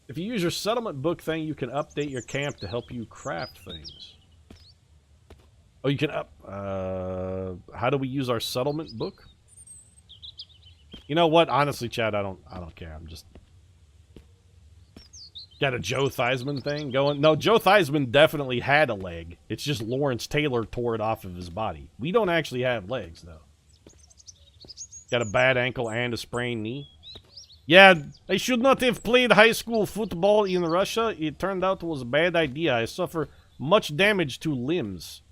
If you use your settlement book thing, you can update your camp to help you craft things. Oh, you can how do we use our settlement book? You know what? Honestly, Chad, I don't care. I'm just got a Joe Theismann thing going. No, Joe Theismann definitely had a leg. It's just Lawrence Taylor tore it off of his body. We don't actually have legs, though. Got a bad ankle and a sprained knee. Yeah, I should not have played high school football in Russia. It turned out it was a bad idea. I suffer much damage to limbs.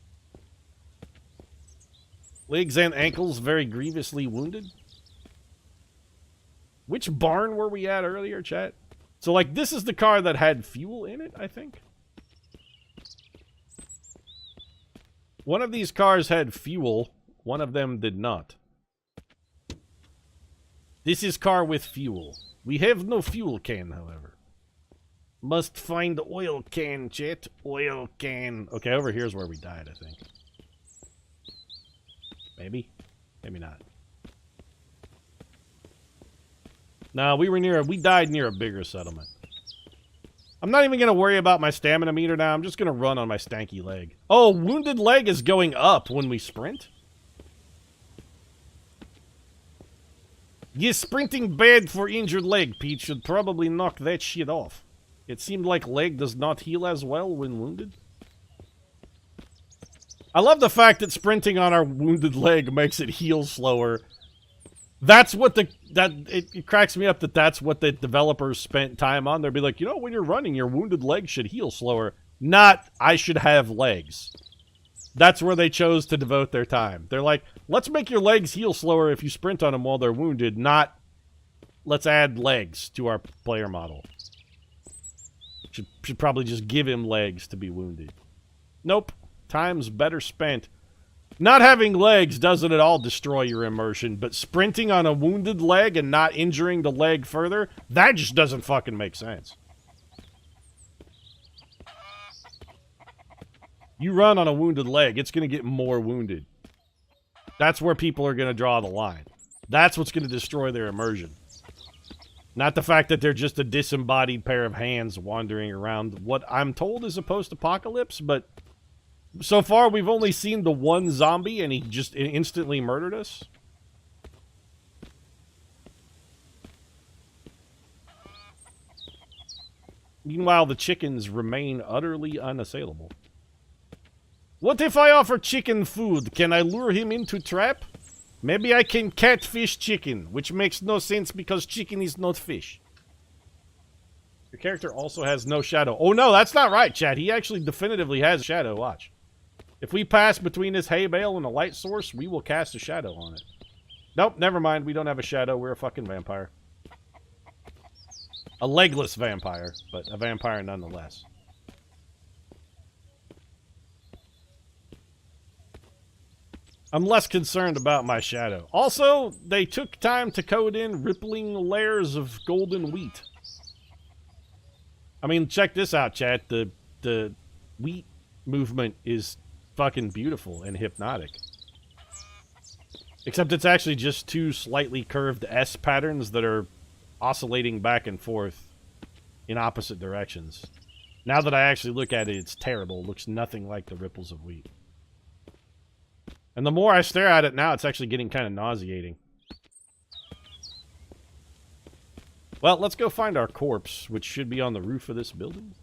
Legs and ankles very grievously wounded. Which barn were we at earlier, chat? So, like, this is the car that had fuel in it, I think? One of these cars had fuel. One of them did not. This is car with fuel. We have no fuel can, however. Must find oil can, chat. Oil can. Okay, over here's where we died, I think. Maybe? Maybe not. No, we died near a bigger settlement. I'm not even going to worry about my stamina meter now. I'm just going to run on my stanky leg. Oh, wounded leg is going up when we sprint? Yes, sprinting bad for injured leg, Pete. Should probably knock that shit off. It seemed like leg does not heal as well when wounded. I love the fact that sprinting on our wounded leg makes it heal slower. That's what it cracks me up that that's what the developers spent time on. They'll be like, you know, when you're running, your wounded leg should heal slower. Not, I should have legs. That's where they chose to devote their time. They're like, let's make your legs heal slower if you sprint on them while they're wounded, not let's add legs to our player model. Should probably just give him legs to be wounded. Nope. Time's better spent. Not having legs doesn't at all destroy your immersion, but sprinting on a wounded leg and not injuring the leg further, that just doesn't fucking make sense. You run on a wounded leg, it's going to get more wounded. That's where people are going to draw the line. That's what's going to destroy their immersion. Not the fact that they're just a disembodied pair of hands wandering around what I'm told is a post-apocalypse, but so far we've only seen the one zombie and he just instantly murdered us. Meanwhile, the chickens remain utterly unassailable. What if I offer chicken food? Can I lure him into trap? Maybe I can catfish chicken, which makes no sense because chicken is not fish. Your character also has no shadow. Oh no, that's not right, chat. He actually definitively has shadow. Watch. If we pass between this hay bale and a light source, we will cast a shadow on it. Nope, never mind. We don't have a shadow. We're a fucking vampire. A legless vampire, but a vampire nonetheless. I'm less concerned about my shadow. Also, they took time to code in rippling layers of golden wheat. I mean, check this out, chat. The wheat movement is fucking beautiful and hypnotic. Except it's actually just two slightly curved S patterns that are oscillating back and forth in opposite directions. Now that I actually look at it, it's terrible. It looks nothing like the ripples of wheat. And the more I stare at it now, it's actually getting kind of nauseating. Well, let's go find our corpse, which should be on the roof of this building.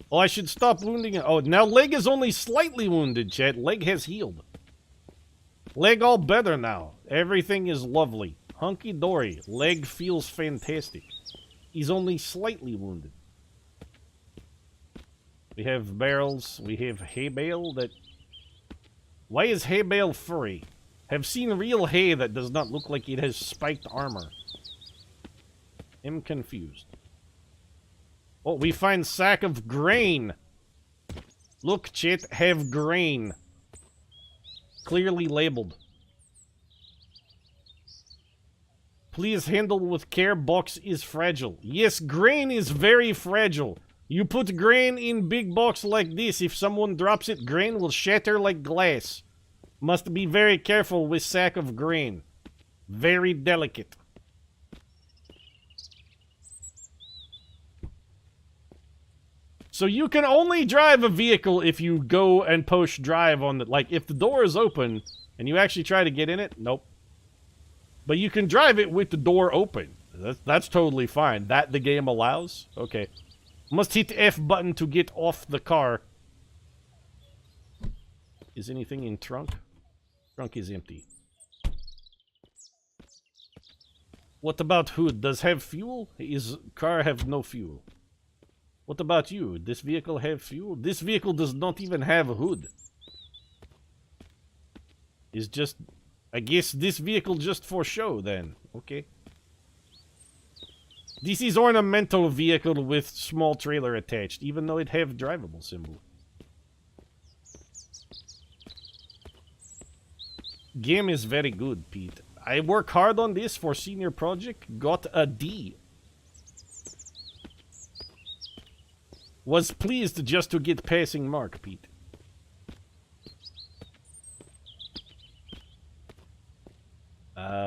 Oh, I should stop wounding it. Oh, now leg is only slightly wounded, chat. Leg has healed. Leg all better now. Everything is lovely. Hunky-dory. Leg feels fantastic. He's only slightly wounded. We have barrels. We have hay bale that... Why is hay bale furry? Have seen real hay that does not look like it has spiked armor. I'm confused. Oh, we find sack of grain. Look, chat, have grain. Clearly labeled. Please handle with care, box is fragile. Yes, grain is very fragile. You put grain in big box like this, if someone drops it, grain will shatter like glass. Must be very careful with sack of grain. Very delicate. So you can only drive a vehicle if you go and push drive on the... Like, if the door is open and you actually try to get in it, nope. But you can drive it with the door open. That's totally fine. That the game allows? Okay. Must hit F button to get off the car. Is anything in trunk? Trunk is empty. What about hood? Does have fuel? Is car have no fuel? What about you? This vehicle have fuel? This vehicle does not even have a hood. Is just... I guess this vehicle just for show then. Okay. This is ornamental vehicle with small trailer attached, even though it have drivable symbol. Game is very good, Pete. I work hard on this for senior project, got a D. Was pleased just to get passing mark, Pete.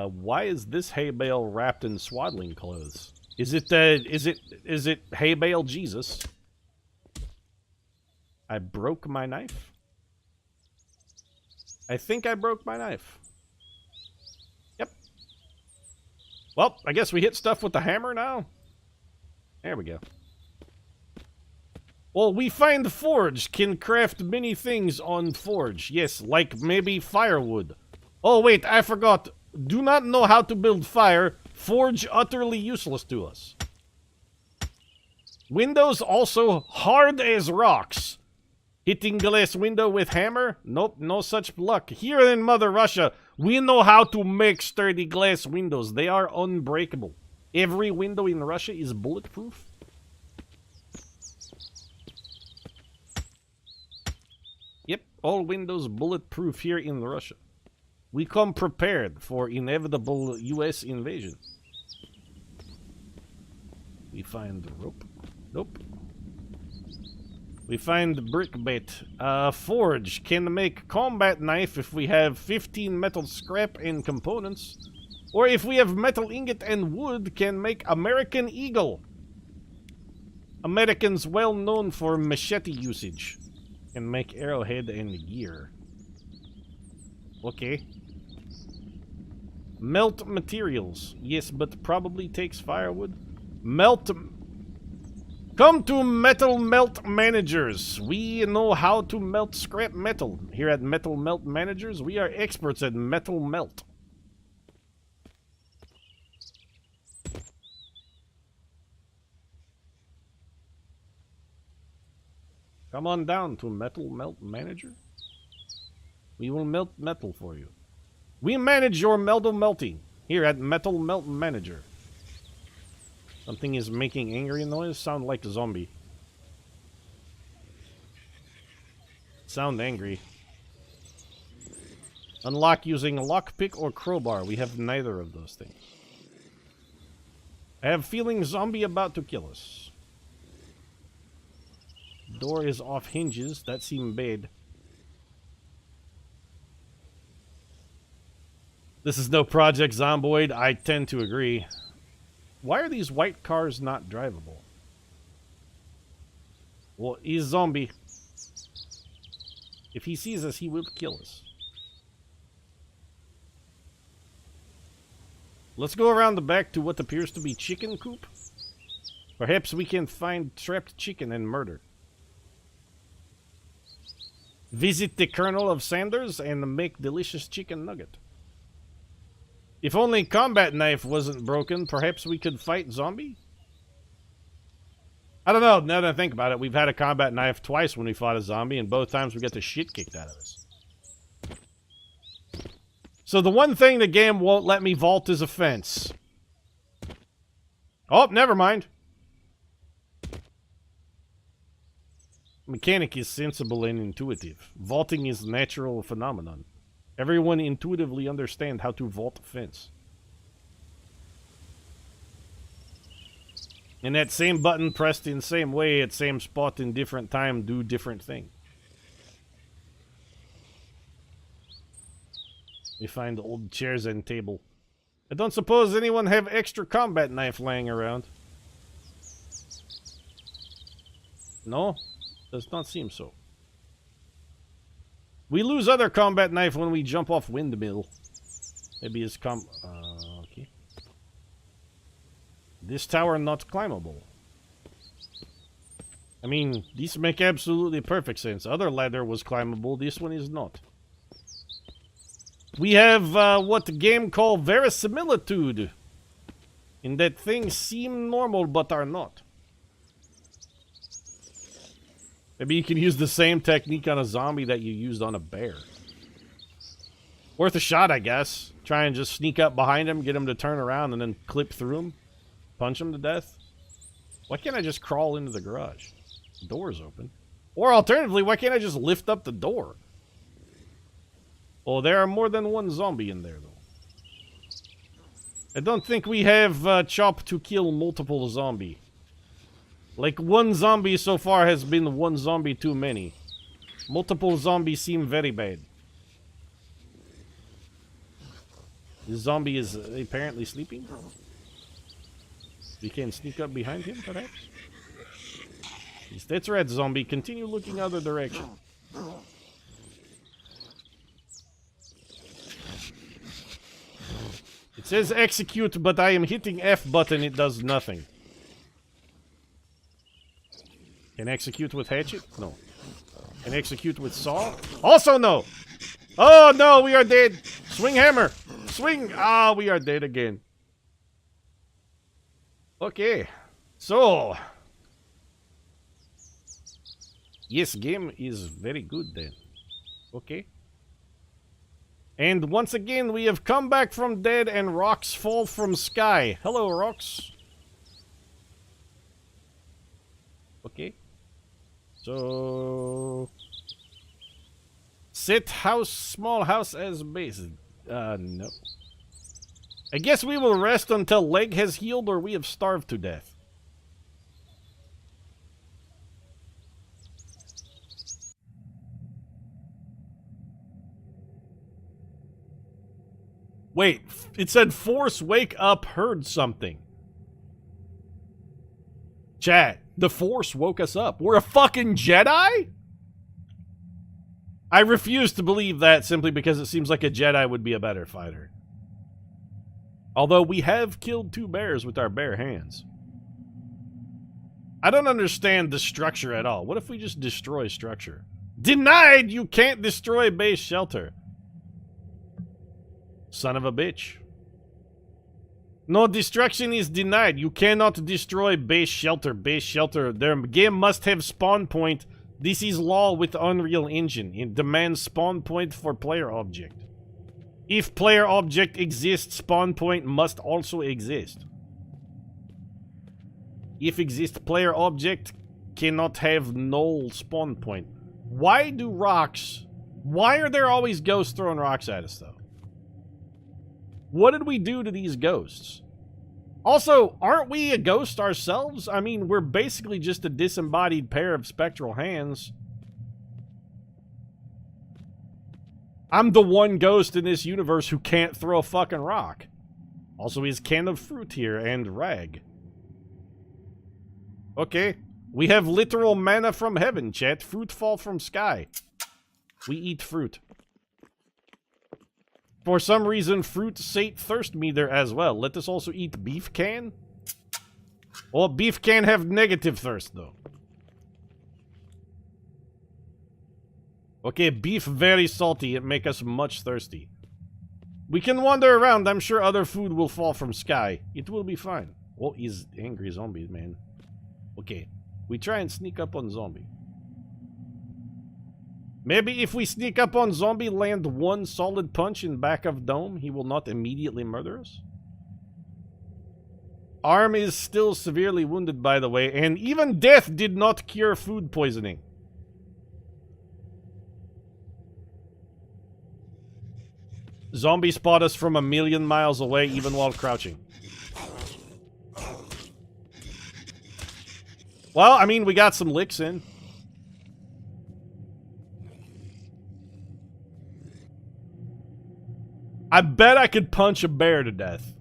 Why is this hay bale wrapped in swaddling clothes? Is it hay bale Jesus? I broke my knife? I think I broke my knife. Yep. Well, I guess we hit stuff with the hammer now. There we go. Well, we find forge, can craft many things on forge. Yes, like maybe firewood. Oh wait, I forgot. Do not know how to build fire. Forge utterly useless to us. Windows also hard as rocks. Hitting glass window with hammer? Nope, no such luck. Here in Mother Russia, we know how to make sturdy glass windows. They are unbreakable. Every window in Russia is bulletproof. Yep, all windows bulletproof here in Russia. We come prepared for inevitable US invasion. We find rope. Nope. We find brick bait. Forge can make combat knife if we have 15 metal scrap and components. Or if we have metal ingot and wood, can make American Eagle. Americans well known for machete usage. Can make arrowhead and gear. Okay. Melt materials. Yes, but probably takes firewood. Melt... Come to Metal Melt Managers. We know how to melt scrap metal. Here at Metal Melt Managers, we are experts at metal melt. Come on down to Metal Melt Manager. We will melt metal for you. We manage your metal melting here at Metal Melt Manager. Something is making angry noise. Sound like a zombie. Sound angry. Unlock using lockpick or crowbar. We have neither of those things. I have feeling zombie about to kill us. Door is off hinges. That seemed bad. This is no Project Zomboid. I tend to agree. Why are these white cars not drivable? Well, he's a zombie. If he sees us, he will kill us. Let's go around the back to what appears to be chicken coop. Perhaps we can find trapped chicken and murder. Visit the Colonel of Sanders and make delicious chicken nugget. If only combat knife wasn't broken, perhaps we could fight zombie? I don't know, now that I think about it, we've had a combat knife twice when we fought a zombie, and both times we got the shit kicked out of us. So the one thing the game won't let me vault is a fence. Oh, never mind. Mechanic is sensible and intuitive. Vaulting is a natural phenomenon. Everyone intuitively understands how to vault a fence. And that same button pressed in same way at same spot in different time do different thing. We find old chairs and table. I don't suppose anyone have extra combat knife laying around. No, does not seem so. We lose other combat knife when we jump off windmill. Maybe it's okay. This tower not climbable. I mean, these make absolutely perfect sense. Other ladder was climbable, this one is not. We have what the game call verisimilitude. In that things seem normal but are not. Maybe you can use the same technique on a zombie that you used on a bear. Worth a shot, I guess. Try and just sneak up behind him, get him to turn around, and then clip through him. Punch him to death. Why can't I just crawl into the garage? The door's open. Or alternatively, why can't I just lift up the door? Well, there are more than one zombie in there, though. I don't think we have chop to kill multiple zombie. Like, one zombie so far has been one zombie too many. Multiple zombies seem very bad. This zombie is apparently sleeping. We can sneak up behind him, perhaps? Yes, that's right, zombie. Continue looking other direction. It says execute, but I am hitting F button, it does nothing. Can execute with hatchet? No. Can execute with saw? Also no! Oh no, we are dead! Swing hammer! Swing! Ah, we are dead again. Okay. So. Yes, game is very good then. Okay. And once again, we have come back from dead and rocks fall from sky. Hello, rocks. Okay. So... Set house, small house as base. No. I guess we will rest until leg has healed or we have starved to death. Wait, it said force wake up heard something. Chat, the force woke us up. We're a fucking Jedi? I refuse to believe that simply because it seems like a Jedi would be a better fighter. Although we have killed 2 bears with our bare hands. I don't understand the structure at all. What if we just destroy structure? Denied! You can't destroy base shelter. Son of a bitch. No, destruction is denied. You cannot destroy base shelter. Base shelter. Their game must have spawn point. This is law with Unreal Engine. It demands spawn point for player object. If player object exists, spawn point must also exist. If exist player object cannot have null spawn point. Why do rocks... Why are there always ghosts throwing rocks at us, though? What did we do to these ghosts? Also, aren't we a ghost ourselves? I mean, we're basically just a disembodied pair of spectral hands. I'm the one ghost in this universe who can't throw a fucking rock. Also, he's can of fruit here and rag. Okay. We have literal manna from heaven, chat. Fruit fall from sky. We eat fruit. For some reason, fruit sate thirst meter as well. Let us also eat beef can. Well, beef can have negative thirst, though. Okay, beef very salty. It make us much thirsty. We can wander around. I'm sure other food will fall from sky. It will be fine. Well, he's angry zombie, man. Okay, we try and sneak up on zombie. Maybe if we sneak up on zombie, land one solid punch in back of dome, he will not immediately murder us. Arm is still severely wounded, by the way, and even death did not cure food poisoning. Zombie spot us from 1,000,000 miles away, even while crouching. Well, I mean, we got some licks in. I bet I could punch a bear to death.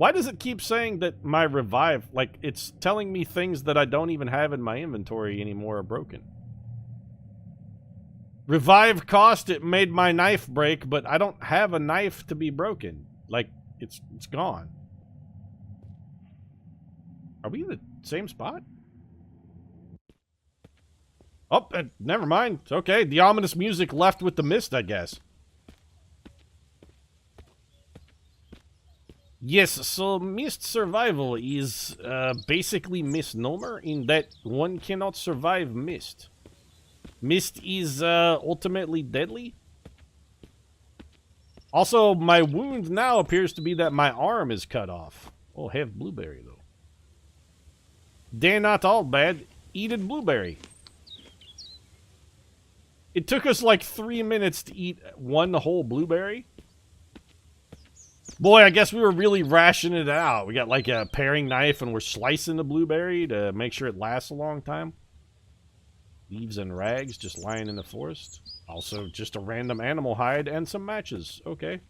Why does it keep saying that my revive, like, it's telling me things that I don't even have in my inventory anymore are broken? Revive cost, it made my knife break, but I don't have a knife to be broken. Like, it's gone. Are we in the same spot? Oh, never mind. Okay, the ominous music left with the mist, I guess. Yes, so mist survival is basically misnomer in that one cannot survive mist. Mist is ultimately deadly. Also, my wound now appears to be that my arm is cut off. Oh, have blueberry, though. They're not all bad. Eat a blueberry. It took us like 3 minutes to eat one whole blueberry. Boy, I guess we were really rationing it out. We got like a paring knife and we're slicing the blueberry to make sure it lasts a long time. Leaves and rags just lying in the forest. Also, just a random animal hide and some matches. Okay.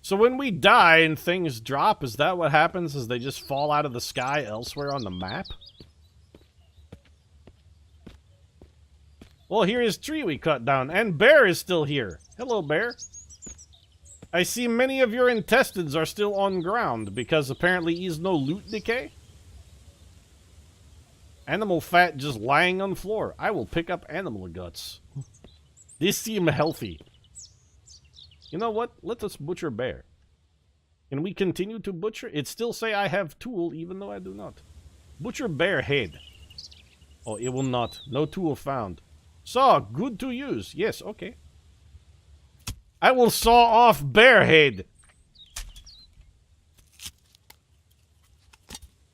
So when we die and things drop, is that what happens? Is they just fall out of the sky elsewhere on the map? Well, here is tree we cut down, and bear is still here. Hello, bear. I see many of your intestines are still on ground, because apparently is no loot decay. Animal fat just lying on the floor. I will pick up animal guts. These seem healthy. You know what? Let us butcher bear. Can we continue to butcher? It still say I have tool, even though I do not. Butcher bear head. Oh, it will not. No tool found. Saw, good to use. Yes, okay. I will saw off bear head.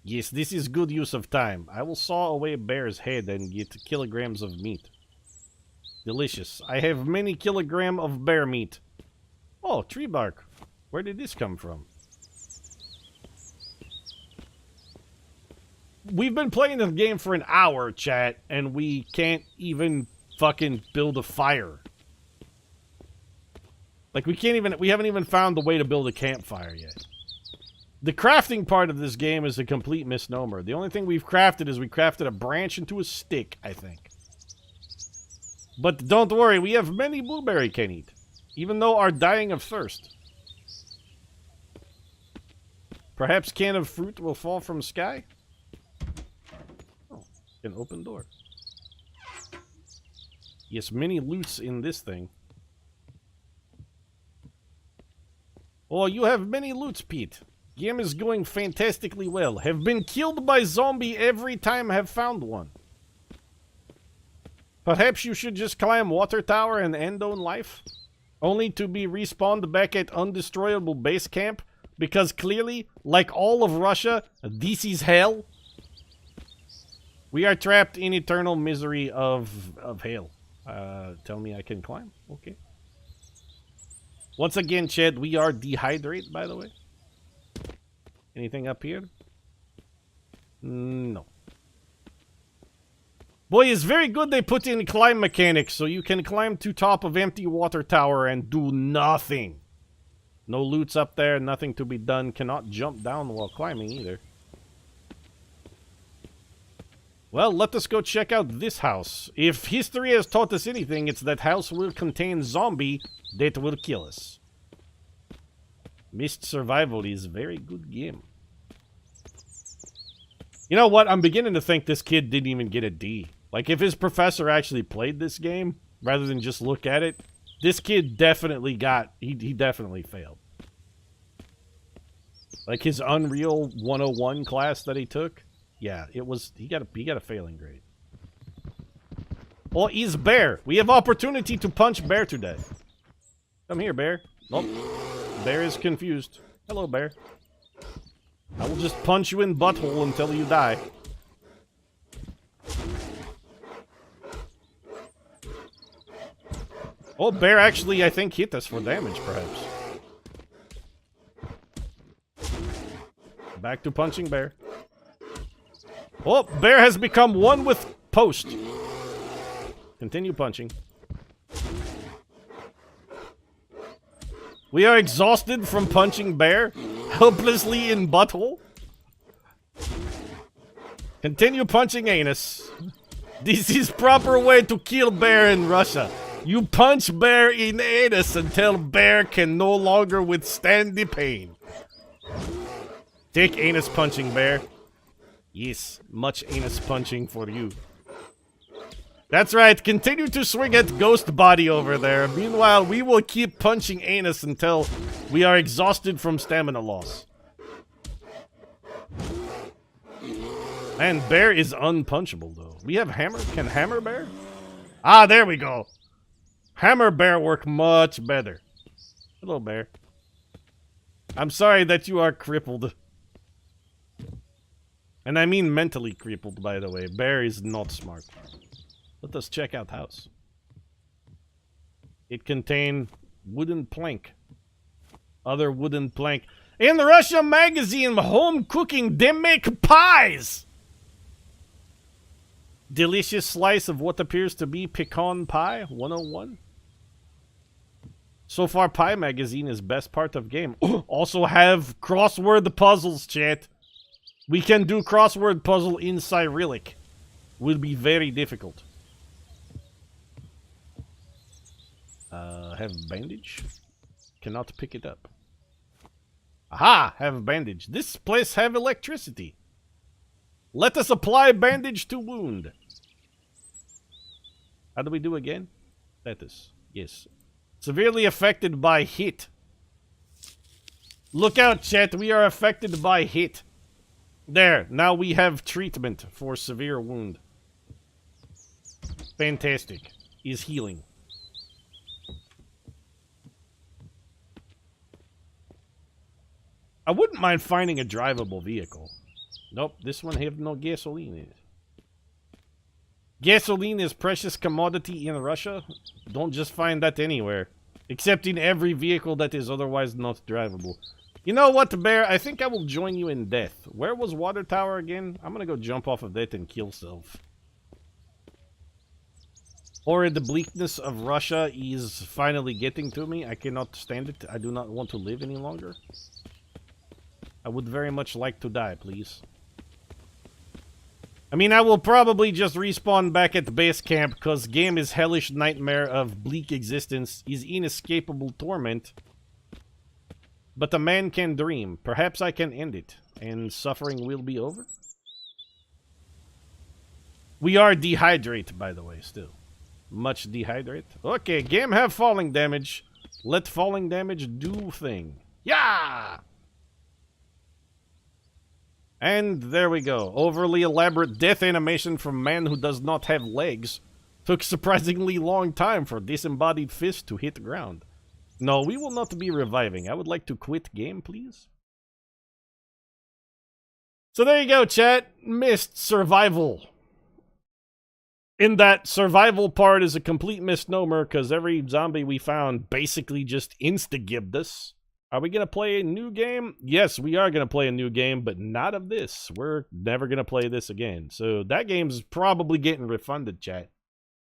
Yes, this is good use of time. I will saw away a bear's head and get kilograms of meat. Delicious. I have many kilogram of bear meat. Oh, tree bark. Where did this come from? We've been playing this game for an hour, chat, and we can't even fucking build a fire. Like, we haven't even found the way to build a campfire yet. The crafting part of this game is a complete misnomer. The only thing we've crafted is we crafted a branch into a stick, I think. But don't worry, we have many blueberry can eat. Even though are dying of thirst. Perhaps can of fruit will fall from sky? Oh, an open door. Yes, many loots in this thing. Oh, you have many loots, Pete. Game is going fantastically well. Have been killed by zombie every time have found one. Perhaps you should just climb water tower and end on life? Only to be respawned back at undestroyable base camp? Because clearly, like all of Russia, this is hell. We are trapped in eternal misery of hell. Tell me I can climb? Okay. Once again, Chad, we are dehydrated, by the way. Anything up here? No. Boy, it's very good they put in climb mechanics so you can climb to top of empty water tower and do nothing. No loots up there, nothing to be done. Cannot jump down while climbing either. Well, let us go check out this house. If history has taught us anything, it's that house will contain zombie that will kill us. Mist Survival is a very good game. You know what? I'm beginning to think this kid didn't even get a D. Like, if his professor actually played this game, rather than just look at it, this kid definitely got... He definitely failed. Like, his Unreal 101 class that he took, yeah, it was... He got a failing grade. Well, he's bear. We have opportunity to punch bear today. Come here, bear. Nope. Bear is confused. Hello, bear. I will just punch you in butthole until you die. Oh, bear actually, I think, hit us for damage, perhaps. Back to punching bear. Oh, bear has become one with post. We are exhausted from punching bear, helplessly in butthole. Continue punching anus. This is proper way to kill bear in Russia. You punch bear in anus until bear can no longer withstand the pain. Take anus punching, bear. Yes, much anus punching for you. That's right, continue to swing at ghost body over there. Meanwhile, we will keep punching anus until we are exhausted from stamina loss. Man, bear is unpunchable though. We have hammer. Can hammer bear? Ah, there we go. Hammer bear work much better. Hello, bear. I'm sorry that you are crippled. And I mean mentally crippled, by the way. Bear is not smart. Let us check out house. It contains wooden plank. Other wooden plank. In the Russia magazine, home cooking, they make pies! Delicious slice of what appears to be pecan pie, 101. So far, Pie Magazine is best part of game. Also have crossword puzzles, chat. We can do crossword puzzle in Cyrillic. Will be very difficult. Have bandage? Cannot pick it up. Aha! Have bandage. This place have electricity. Let us apply bandage to wound. How do we do again? Status. Yes. Severely affected by hit. Look out, chat. We are affected by hit. There. Now we have treatment for severe wound. Fantastic. Is healing. I wouldn't mind finding a drivable vehicle. Nope, this one have no gasoline in it. Gasoline is precious commodity in Russia. Don't just find that anywhere. Except in every vehicle that is otherwise not drivable. You know what, Bear? I think I will join you in death. Where was Water Tower again? I'm gonna go jump off of that and kill self. Or the bleakness of Russia is finally getting to me. I cannot stand it. I do not want to live any longer. I would very much like to die, please. I mean, I will probably just respawn back at the base camp, because game is hellish nightmare of bleak existence is inescapable torment. But a man can dream. Perhaps I can end it, and suffering will be over. We are dehydrated, by the way, still. Much dehydrate. Okay, game have falling damage. Let falling damage do thing. Yeah! And there we go. Overly elaborate death animation from man who does not have legs. Took surprisingly long time for disembodied fist to hit ground. No, we will not be reviving. I would like to quit game, please. So there you go, chat. Missed survival. In that survival part is a complete misnomer because every zombie we found basically just insta-gibbed us. Are we going to play a new game? Yes, we are going to play a new game, but not of this. We're never going to play this again. So that game's probably getting refunded, chat.